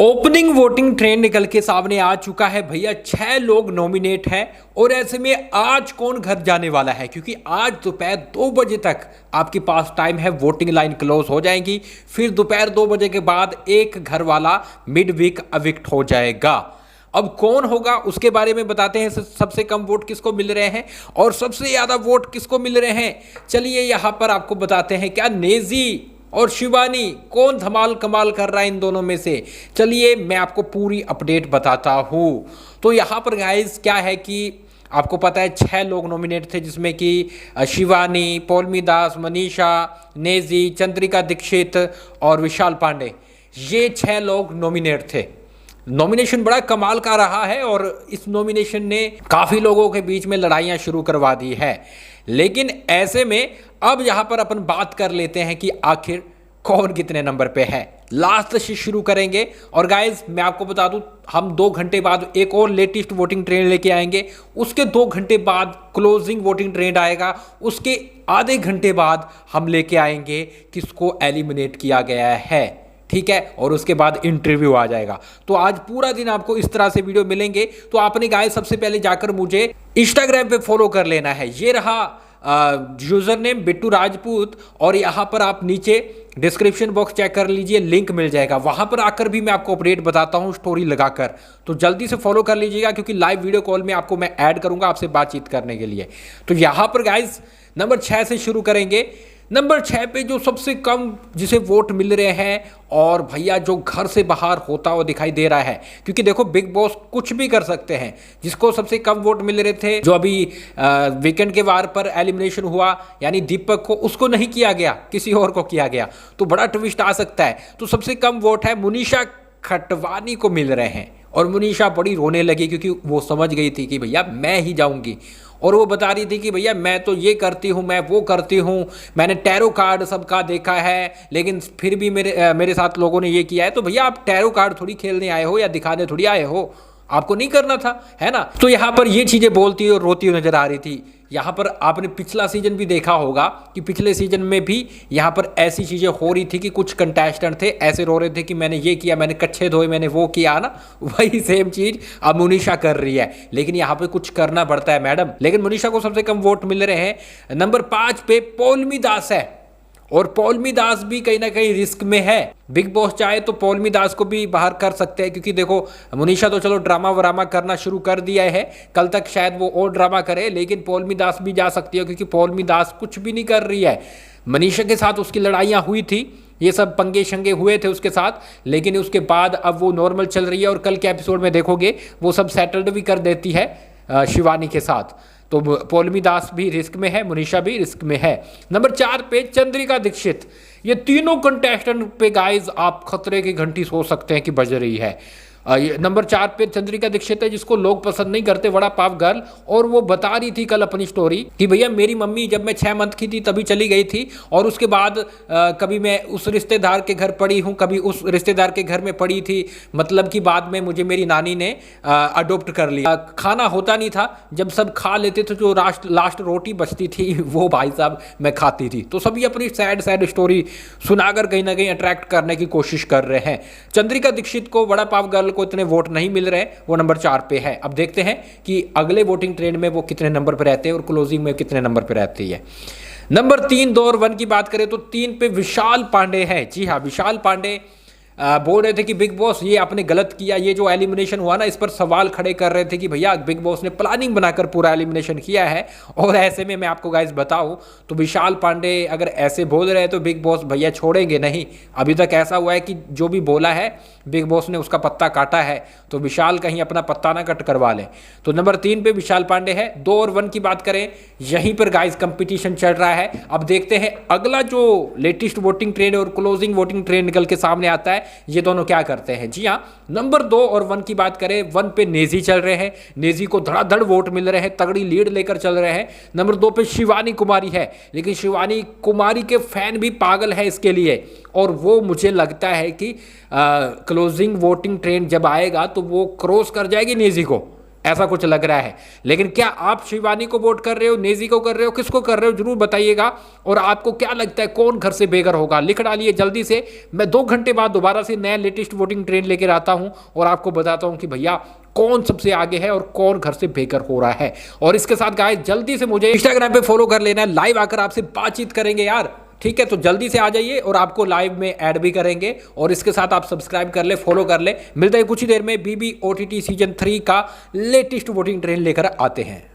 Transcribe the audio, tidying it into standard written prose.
Opening voting trend निकल के सामने आ चुका है भैया। 6 लोग नॉमिनेट हैं और ऐसे में आज कौन घर जाने वाला है, क्योंकि आज दोपहर 2 बजे तक आपके पास टाइम है, वोटिंग लाइन क्लोज हो जाएगी। फिर दोपहर 2 बजे के बाद एक घर वाला मिड वीक अविक्ट हो जाएगा। अब कौन होगा उसके बारे में बताते हैं। सबसे कम वोट किसको मिल रहे हैं और सबसे ज्यादा वोट किसको मिल रहे हैं, चलिए यहां पर आपको बताते हैं। क्या नेजी और शिवानी कौन धमाल कमाल कर रहा है इन दोनों में से, चलिए मैं आपको पूरी अपडेट बताता हूं। तो यहां पर गाइस क्या है कि आपको पता है 6 लोग नॉमिनेट थे, जिसमें कि शिवानी, पौलमी दास, मनीषा, नेजी, चंद्रिका दीक्षित और विशाल पांडे, ये 6 लोग नॉमिनेट थे। नॉमिनेशन बड़ा कमाल का रहा है और इस नॉमिनेशन ने काफ़ी लोगों के बीच में लड़ाइयाँ शुरू करवा दी है। लेकिन ऐसे में अब यहाँ पर अपन बात कर लेते हैं कि आखिर कौन कितने नंबर पे है। लास्ट से शुरू करेंगे और गाइज मैं आपको बता दूं, हम 2 घंटे बाद एक और लेटेस्ट वोटिंग ट्रेंड लेके आएंगे। उसके 2 घंटे बाद क्लोजिंग वोटिंग ट्रेंड आएगा। उसके आधे घंटे बाद हम लेके आएंगे किसको एलिमिनेट किया गया है, ठीक है, और उसके बाद इंटरव्यू आ जाएगा। तो आज पूरा दिन आपको इस तरह से वीडियो मिलेंगे। तो आपने गाइस सबसे पहले जाकर मुझे इंस्टाग्राम पे फॉलो कर लेना है। ये रहा यूजर नेम बिट्टू राजपूत, और यहाँ पर आप नीचे डिस्क्रिप्शन बॉक्स चेक कर लीजिए, लिंक मिल जाएगा। वहां पर आकर भी मैं आपको अपडेट बताता हूँ स्टोरी लगाकर, तो जल्दी से फॉलो कर लीजिएगा, क्योंकि लाइव वीडियो कॉल में आपको मैं ऐड करूंगा आपसे बातचीत करने के लिए। तो यहाँ पर गाइस नंबर 6 से शुरू करेंगे। नंबर 6 पे जो सबसे कम जिसे वोट मिल रहे हैं, और भैया जो घर से बाहर होता हुआ दिखाई दे रहा है, क्योंकि देखो बिग बॉस कुछ भी कर सकते हैं। जिसको सबसे कम वोट मिल रहे थे, जो अभी वीकेंड के वार पर एलिमिनेशन हुआ, यानी दीपक को, उसको नहीं किया गया, किसी और को किया गया, तो बड़ा ट्विस्ट आ सकता है। तो सबसे कम वोट है मुनीषा खटवानी को मिल रहे हैं, और मुनीषा बड़ी रोने लगी क्योंकि वो समझ गई थी कि भैया मैं ही जाऊंगी। और वो बता रही थी कि भैया मैं तो ये करती हूँ, मैं वो करती हूँ, मैंने टैरो कार्ड सबका देखा है, लेकिन फिर भी मेरे साथ लोगों ने ये किया है। तो भैया आप टैरो कार्ड थोड़ी खेलने आए हो या दिखाने थोड़ी आए हो, आपको नहीं करना था, है ना। तो यहाँ पर ये चीज़ें बोलती और रोती हुई नजर आ रही थी। यहाँ पर आपने पिछला सीजन भी देखा होगा कि पिछले सीजन में भी यहाँ पर ऐसी चीज़ें हो रही थी कि कुछ कंटेस्टेंट थे ऐसे रो रहे थे कि मैंने ये किया, मैंने कच्छे धोए, मैंने वो किया ना। वही सेम चीज़ अब मुनीषा कर रही है, लेकिन यहाँ पे कुछ करना पड़ता है मैडम। लेकिन मुनीषा को सबसे कम वोट मिल रहे हैं। नंबर 5 पे पौलमी दास है, और पौलमी दास भी कहीं ना कहीं रिस्क में है। बिग बॉस चाहे तो पौलमी दास को भी बाहर कर सकते हैं, क्योंकि देखो मुनीषा तो चलो ड्रामा वरामा करना शुरू कर दिया है, कल तक शायद वो और ड्रामा करे, लेकिन पौलमी दास भी जा सकती है, क्योंकि पौलमी दास कुछ भी नहीं कर रही है। मनीषा के साथ उसकी लड़ाइयाँ हुई थी, ये सब पंगे शंगे हुए थे उसके साथ, लेकिन उसके बाद अब वो नॉर्मल चल रही है, और कल के एपिसोड में देखोगे वो सब सेटल्ड भी कर देती है शिवानी के साथ। तो पौलमी दास भी रिस्क में है, मुनीषा भी रिस्क में है। नंबर 4 पे चंद्रिका दीक्षित। ये तीनों कंटेस्टेंट पे गाइस आप खतरे की घंटी सोच सकते हैं कि बज रही है। नंबर 4 पे चंद्रिका दीक्षित है, जिसको लोग पसंद नहीं करते, वड़ा पाव गर्ल। और वो बता रही थी कल अपनी स्टोरी कि भैया मेरी मम्मी जब मैं 6 मंथ की थी तभी चली गई थी, और उसके बाद कभी मैं उस रिश्तेदार के घर पड़ी हूँ, कभी उस रिश्तेदार के घर में पड़ी थी, मतलब कि बाद में मुझे मेरी नानी ने अडोप्ट कर लिया। खाना होता नहीं था, जब सब खा लेते थे जो लास्ट रोटी बचती थी वो भाई साहब मैं खाती थी। तो सभी अपनी सैड स्टोरी सुनाकर कहीं ना कहीं अट्रैक्ट करने की कोशिश कर रहे हैं। चंद्रिका दीक्षित को, वड़ा पाव गर्ल को इतने वोट नहीं मिल रहे, वो नंबर 4 पे है। अब देखते हैं कि अगले वोटिंग ट्रेंड में वो कितने नंबर पे रहते हैं और क्लोजिंग में कितने नंबर पे रहती है। नंबर 3, 2 और 1 की बात करें तो 3 पे विशाल पांडे है। जी हाँ, विशाल पांडे बोल रहे थे कि बिग बॉस ये आपने गलत किया, ये जो एलिमिनेशन हुआ ना, इस पर सवाल खड़े कर रहे थे कि भैया बिग बॉस ने प्लानिंग बनाकर पूरा एलिमिनेशन किया है। और ऐसे में मैं आपको गाइस बताऊं तो विशाल पांडे अगर ऐसे बोल रहे हैं तो बिग बॉस भैया छोड़ेंगे नहीं। अभी तक ऐसा हुआ है कि जो भी बोला है बिग बॉस ने उसका पत्ता काटा है, तो विशाल कहीं अपना पत्ता ना कट करवा लें। तो नंबर 3 पे विशाल पांडे है। 2 और 1 की बात करें, यहीं पर गाइस कंपटीशन चल रहा है। अब देखते हैं अगला जो लेटेस्ट वोटिंग ट्रेंड और क्लोजिंग वोटिंग ट्रेंड निकल के सामने आता है, ये दोनों क्या करते हैं। जी हाँ, नंबर 2 और 1 की बात करें, 1 पे नेजी चल रहे हैं, नेजी को धड़ाधड़ वोट मिल रहे हैं, तगड़ी लीड लेकर चल रहे हैं। नंबर 2 पे शिवानी कुमारी है, लेकिन शिवानी कुमारी के फैन भी पागल है इसके लिए, और वो मुझे लगता है कि क्लोजिंग वोटिंग ट्रेंड जब आएगा तो वो क्रॉस कर जाएगी नेजी को। ऐसा कुछ लग रहा है। लेकिन क्या आप शिवानी को वोट कर रहे हो, नेजी को कर रहे हो, किसको कर रहे हो, जरूर बताइएगा। और आपको क्या लगता है कौन घर से बेघर होगा, लिख डालिए जल्दी से। मैं 2 घंटे बाद दोबारा से नया लेटेस्ट वोटिंग ट्रेंड लेकर आता हूं और आपको बताता हूं कि भैया कौन सबसे आगे है और कौन घर से बेघर हो रहा है। और इसके साथ गाइस जल्दी से मुझे इंस्टाग्राम पे फॉलो कर लेना है, लाइव आकर आपसे बातचीत करेंगे यार, ठीक है। तो जल्दी से आ जाइए और आपको लाइव में ऐड भी करेंगे। और इसके साथ आप सब्सक्राइब कर ले, फॉलो कर ले। मिलते हैं कुछ ही देर में BB OTT सीजन 3 का लेटेस्ट वोटिंग ट्रेंड लेकर आते हैं।